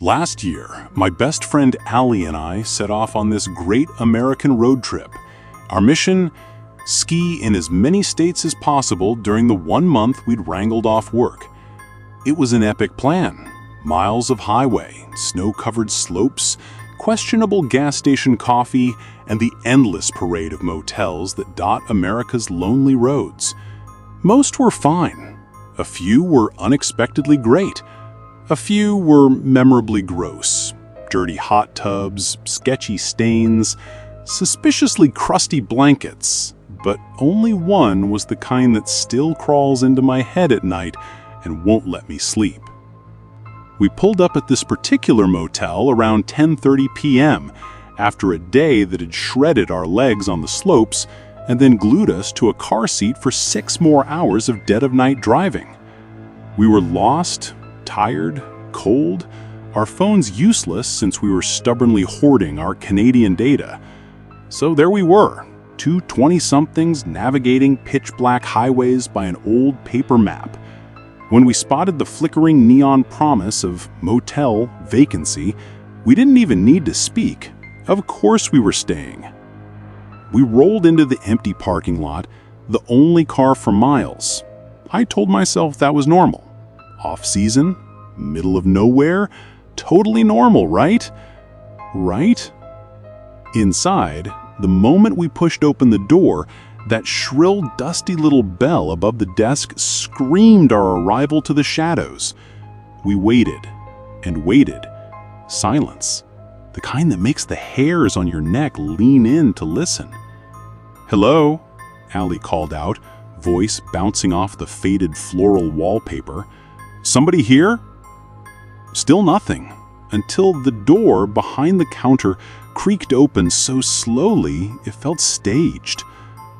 Last year, my best friend Allie and I set off on this great American road trip. Our mission? Ski in as many states as possible during the 1 month we'd wrangled off work. It was an epic plan. Miles of highway, snow-covered slopes, questionable gas station coffee, and the endless parade of motels that dot America's lonely roads. Most were fine. A few were unexpectedly great. A few were memorably gross. Dirty hot tubs, sketchy stains, suspiciously crusty blankets. But only one was the kind that still crawls into my head at night and won't let me sleep. We pulled up at this particular motel around 10:30 p.m. after a day that had shredded our legs on the slopes and then glued us to a car seat for 6 more hours of dead-of-night driving. We were lost, tired, cold, our phones useless since we were stubbornly hoarding our Canadian data. So there we were, two 20-somethings navigating pitch-black highways by an old paper map. When we spotted the flickering neon promise of motel vacancy, we didn't even need to speak. Of course we were staying. We rolled into the empty parking lot, the only car for miles. I told myself that was normal. Off-season, middle of nowhere, totally normal, right? Right? Inside, the moment we pushed open the door, that shrill, dusty little bell above the desk screamed our arrival to the shadows. We waited and waited. Silence. The kind that makes the hairs on your neck lean in to listen. "Hello?" Allie called out, voice bouncing off the faded floral wallpaper. "Somebody here?" Still nothing, until the door behind the counter creaked open so slowly it felt staged.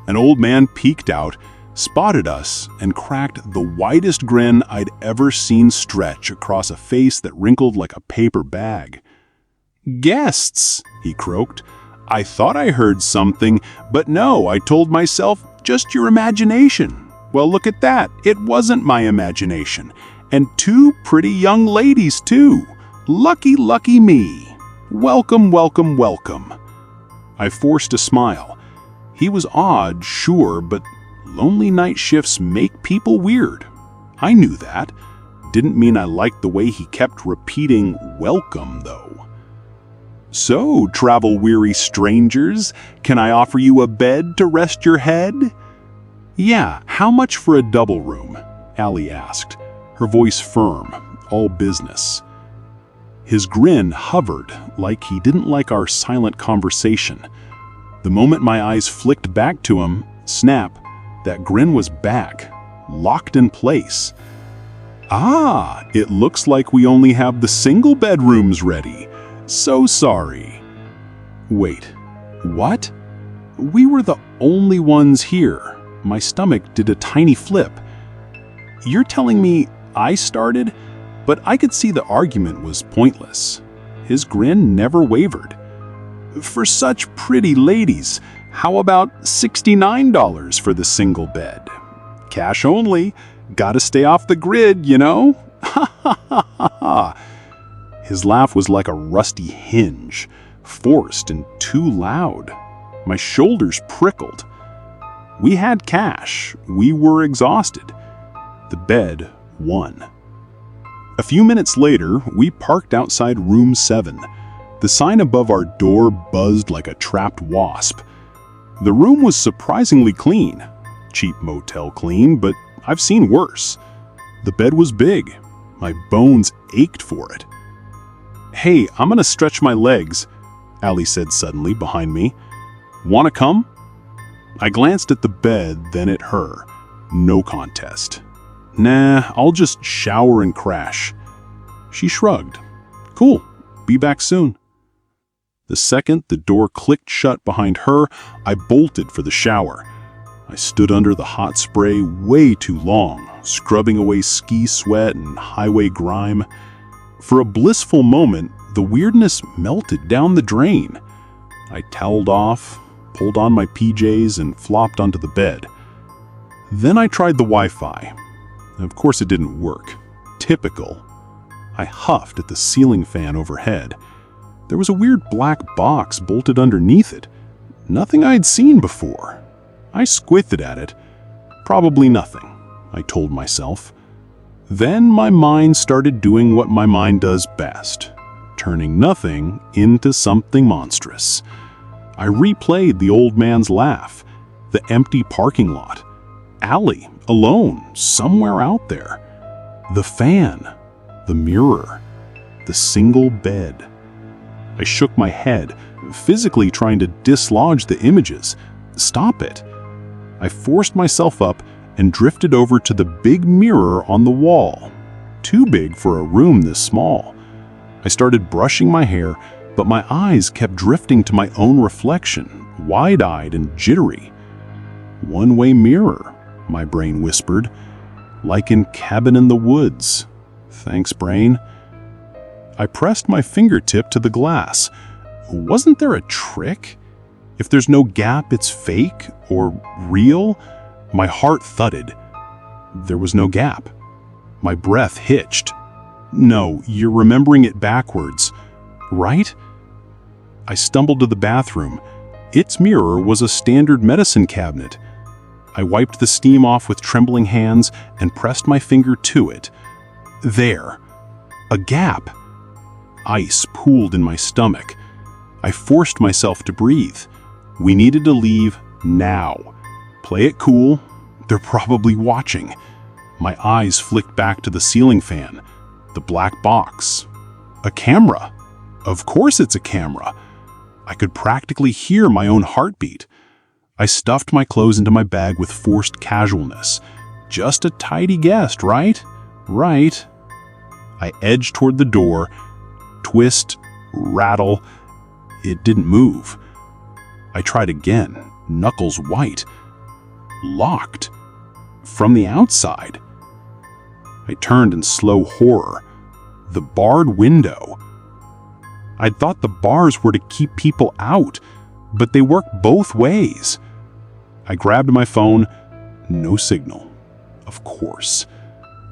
An old man peeked out, spotted us, and cracked the widest grin I'd ever seen stretch across a face that wrinkled like a paper bag. "Guests," he croaked. "I thought I heard something, but no, I told myself, just your imagination. Well, look at that. It wasn't my imagination. And 2 pretty young ladies, too. Lucky, lucky me. Welcome, welcome, welcome." I forced a smile. He was odd, sure, but lonely night shifts make people weird. I knew that. Didn't mean I liked the way he kept repeating welcome, though. "So, travel-weary strangers, can I offer you a bed to rest your head?" "Yeah, how much for a double room?" Allie asked, her voice firm, all business. His grin hovered like he didn't like our silent conversation. The moment my eyes flicked back to him, snap, that grin was back, locked in place. "Ah, it looks like we only have the single bedrooms ready. So sorry." "Wait, what?" "We were the only ones here." My stomach did a tiny flip. "You're telling me I started?" But I could see the argument was pointless. His grin never wavered. "For such pretty ladies, how about $69 for the single bed? Cash only. Gotta stay off the grid, you know?" Ha ha ha ha ha. His laugh was like a rusty hinge, forced and too loud. My shoulders prickled. We had cash. We were exhausted. The bed won. A few minutes later, we parked outside room 7. The sign above our door buzzed like a trapped wasp. The room was surprisingly clean. Cheap motel clean, but I've seen worse. The bed was big. My bones ached for it. "Hey, I'm gonna stretch my legs," Allie said suddenly behind me. "Wanna come?" I glanced at the bed, then at her. No contest. "Nah, I'll just shower and crash." She shrugged. "Cool, be back soon." The second the door clicked shut behind her, I bolted for the shower. I stood under the hot spray way too long, scrubbing away ski sweat and highway grime. For a blissful moment, the weirdness melted down the drain. I toweled off, pulled on my PJs, and flopped onto the bed. Then I tried the Wi-Fi. Of course it didn't work. Typical. I huffed at the ceiling fan overhead. There was a weird black box bolted underneath it. Nothing I'd seen before. I squinted at it. Probably nothing, I told myself. Then my mind started doing what my mind does best, turning nothing into something monstrous. I replayed the old man's laugh, the empty parking lot, Allie, alone, somewhere out there, the fan, the mirror, the single bed. I shook my head, physically trying to dislodge the images. Stop it. I forced myself up and drifted over to the big mirror on the wall. Too big for a room this small. I started brushing my hair, but my eyes kept drifting to my own reflection, wide-eyed and jittery. One-way mirror, my brain whispered, like in Cabin in the Woods. Thanks, brain. I pressed my fingertip to the glass. Wasn't there a trick? If there's no gap, it's fake or real? My heart thudded. There was no gap. My breath hitched. No, you're remembering it backwards, right? I stumbled to the bathroom. Its mirror was a standard medicine cabinet. I wiped the steam off with trembling hands and pressed my finger to it. There. A gap. Ice pooled in my stomach. I forced myself to breathe. We needed to leave now. Play it cool. They're probably watching. My eyes flicked back to the ceiling fan, the black box. A camera. Of course it's a camera. I could practically hear my own heartbeat. I stuffed my clothes into my bag with forced casualness. Just a tidy guest, right? Right. I edged toward the door. Twist, rattle. It didn't move. I tried again, knuckles white. Locked. From the outside. I turned in slow horror. The barred window. I'd thought the bars were to keep people out, but they work both ways. I grabbed my phone. No signal. Of course.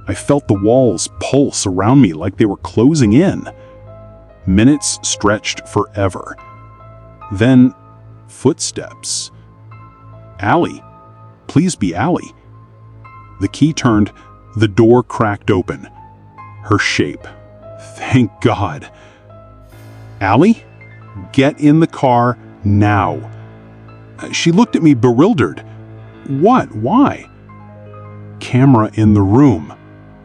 I felt the walls pulse around me like they were closing in. Minutes stretched forever. Then, footsteps. Allie. Please be Allie. The key turned. The door cracked open. Her shape. Thank God. Allie? Get in the car now. She looked at me bewildered. What? Why? Camera in the room.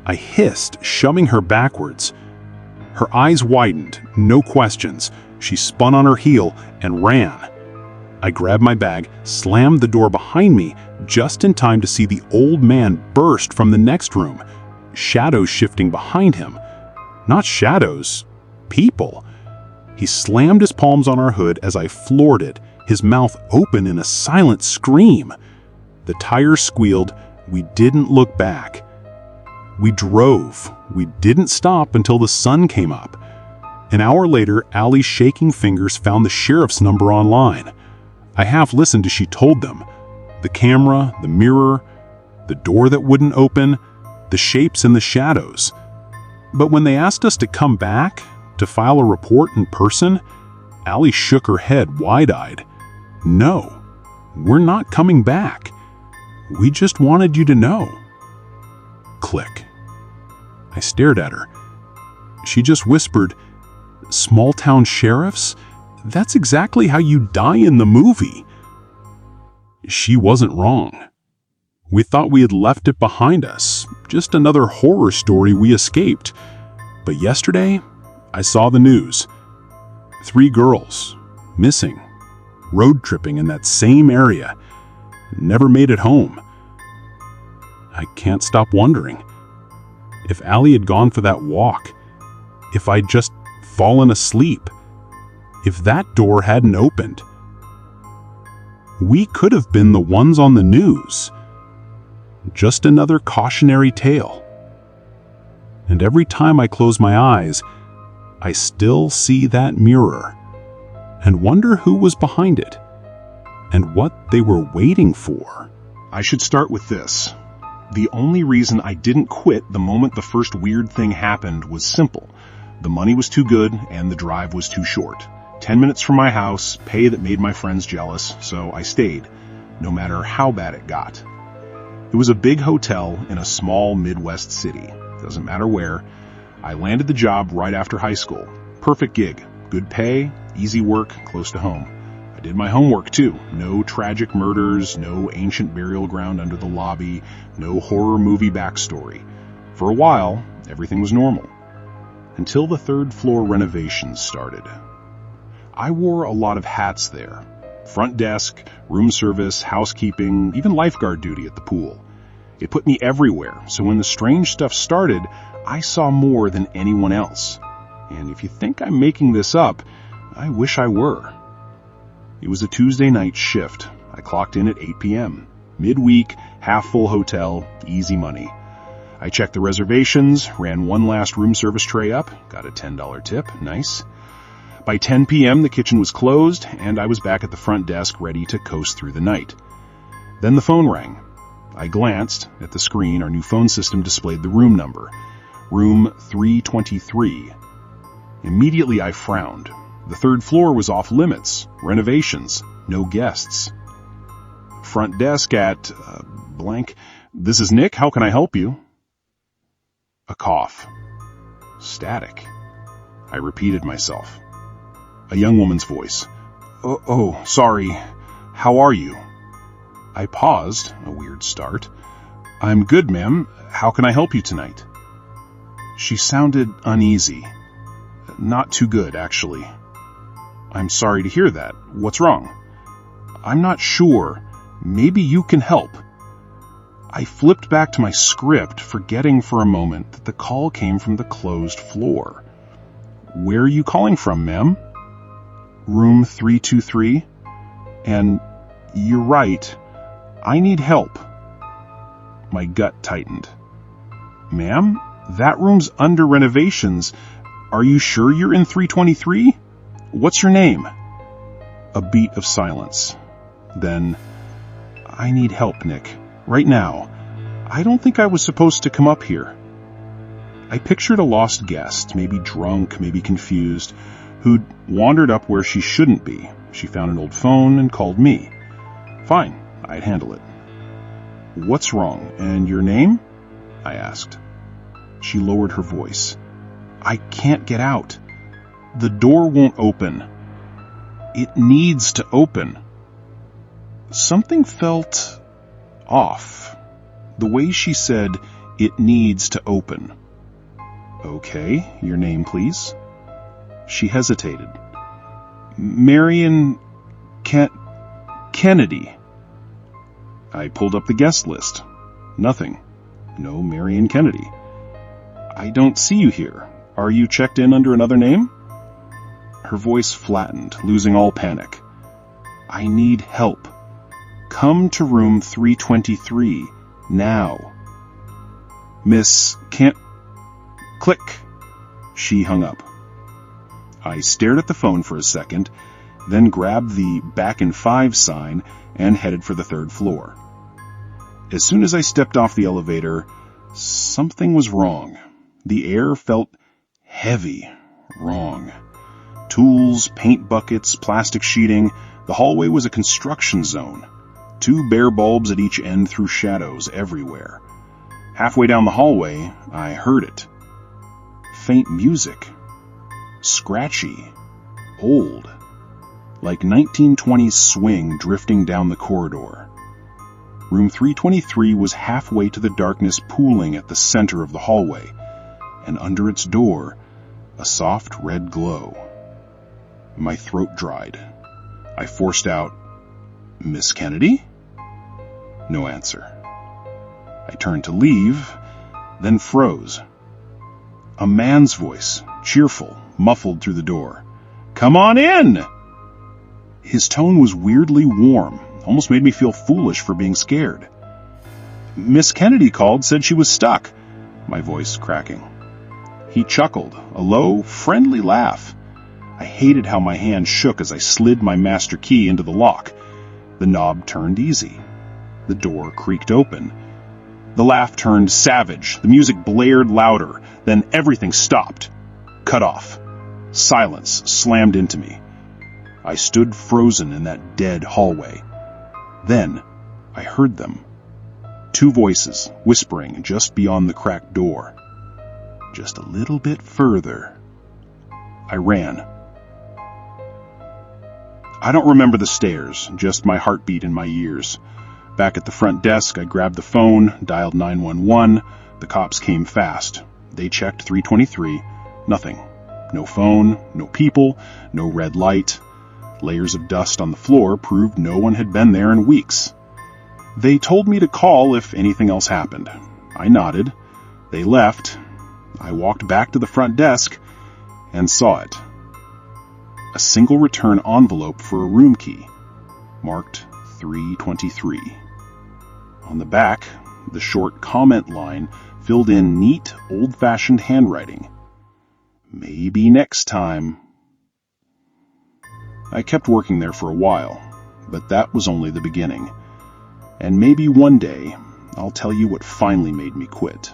I hissed, shoving her backwards. Her eyes widened, no questions. She spun on her heel and ran. I grabbed my bag, slammed the door behind me, just in time to see the old man burst from the next room, shadows shifting behind him. Not shadows, people. He slammed his palms on our hood as I floored it, his mouth open in a silent scream. The tires squealed. We didn't look back. We drove. We didn't stop until the sun came up. An hour later, Allie's shaking fingers found the sheriff's number online. I half listened as she told them. The camera, the mirror, the door that wouldn't open, the shapes in the shadows. But when they asked us to come back, to file a report in person, Allie shook her head wide-eyed. No, we're not coming back. We just wanted you to know. Click. I stared at her. She just whispered, "Small-town sheriffs? That's exactly how you die in the movie." She wasn't wrong. We thought we had left it behind us, just another horror story we escaped. But yesterday, I saw the news. 3 girls, missing, road tripping in that same area, never made it home. I can't stop wondering. If Allie had gone for that walk, if I'd just fallen asleep, if that door hadn't opened, we could have been the ones on the news. Just another cautionary tale. And every time I close my eyes, I still see that mirror and wonder who was behind it and what they were waiting for. I should start with this. The only reason I didn't quit the moment the first weird thing happened was simple. The money was too good and the drive was too short. 10 minutes from my house, pay that made my friends jealous, so I stayed, no matter how bad it got. It was a big hotel in a small Midwest city. Doesn't matter where. I landed the job right after high school. Perfect gig. Good pay, easy work, close to home. I did my homework too. No tragic murders, no ancient burial ground under the lobby, no horror movie backstory. For a while, everything was normal. Until the third floor renovations started. I wore a lot of hats there. Front desk, room service, housekeeping, even lifeguard duty at the pool. It put me everywhere, so when the strange stuff started, I saw more than anyone else. And if you think I'm making this up, I wish I were. It was a Tuesday night shift. I clocked in at 8 p.m. Midweek, half-full hotel, easy money. I checked the reservations, ran one last room service tray up, got a $10 tip, nice. By 10 p.m. the kitchen was closed, and I was back at the front desk ready to coast through the night. Then the phone rang. I glanced. At the screen, our new phone system displayed the room number. Room 323. Immediately I frowned. The third floor was off limits. Renovations. No guests. Front desk at... blank. This is Nick. How can I help you? A cough. Static. I repeated myself. A young woman's voice. Oh, sorry. How are you? I paused, a weird start. I'm good, ma'am. How can I help you tonight? She sounded uneasy. Not too good, actually. I'm sorry to hear that. What's wrong? I'm not sure. Maybe you can help. I flipped back to my script, forgetting for a moment that the call came from the closed floor. Where are you calling from, ma'am? Room 323? And you're right. I need help. My gut tightened. Ma'am, that room's under renovations. Are you sure you're in 323? What's your name? A beat of silence. Then, I need help, Nick. Right now. I don't think I was supposed to come up here. I pictured a lost guest, maybe drunk, maybe confused, who'd wandered up where she shouldn't be. She found an old phone and called me. Fine, I'd handle it. What's wrong, and your name? I asked. She lowered her voice. I can't get out. The door won't open. It needs to open. Something felt off. The way she said, it needs to open. Okay, your name, please. She hesitated. Marion Kennedy. I pulled up the guest list. Nothing. No Marion Kennedy. I don't see you here. Are you checked in under another name? Her voice flattened, losing all panic. I need help. Come to room 323, now. Miss can't... Click. She hung up. I stared at the phone for a second, then grabbed the back in 5 sign and headed for the third floor. As soon as I stepped off the elevator, something was wrong. The air felt heavy, wrong. Tools, paint buckets, plastic sheeting. The hallway was a construction zone. 2 bare bulbs at each end threw shadows everywhere. Halfway down the hallway, I heard it. Faint music. Scratchy. Old. Like 1920s swing drifting down the corridor. Room 323 was halfway to the darkness pooling at the center of the hallway, and under its door, a soft red glow. My throat dried. I forced out, Miss Kennedy? No answer. I turned to leave, then froze. A man's voice, cheerful, muffled through the door. Come on in! His tone was weirdly warm, almost made me feel foolish for being scared. Miss Kennedy called, said she was stuck, my voice cracking. He chuckled, a low, friendly laugh. I hated how my hand shook as I slid my master key into the lock. The knob turned easy. The door creaked open. The laugh turned savage. The music blared louder. Then everything stopped. Cut off. Silence slammed into me. I stood frozen in that dead hallway. Then I heard them. Two voices whispering just beyond the cracked door. Just a little bit further. I ran. I don't remember the stairs, just my heartbeat in my ears. Back at the front desk, I grabbed the phone, dialed 911. The cops came fast. They checked 323. Nothing. No phone, no people, no red light. Layers of dust on the floor proved no one had been there in weeks. They told me to call if anything else happened. I nodded. They left. I walked back to the front desk and saw it. A single return envelope for a room key, marked 323. On the back, the short comment line filled in neat, old-fashioned handwriting. Maybe next time. I kept working there for a while, but that was only the beginning. And maybe one day, I'll tell you what finally made me quit.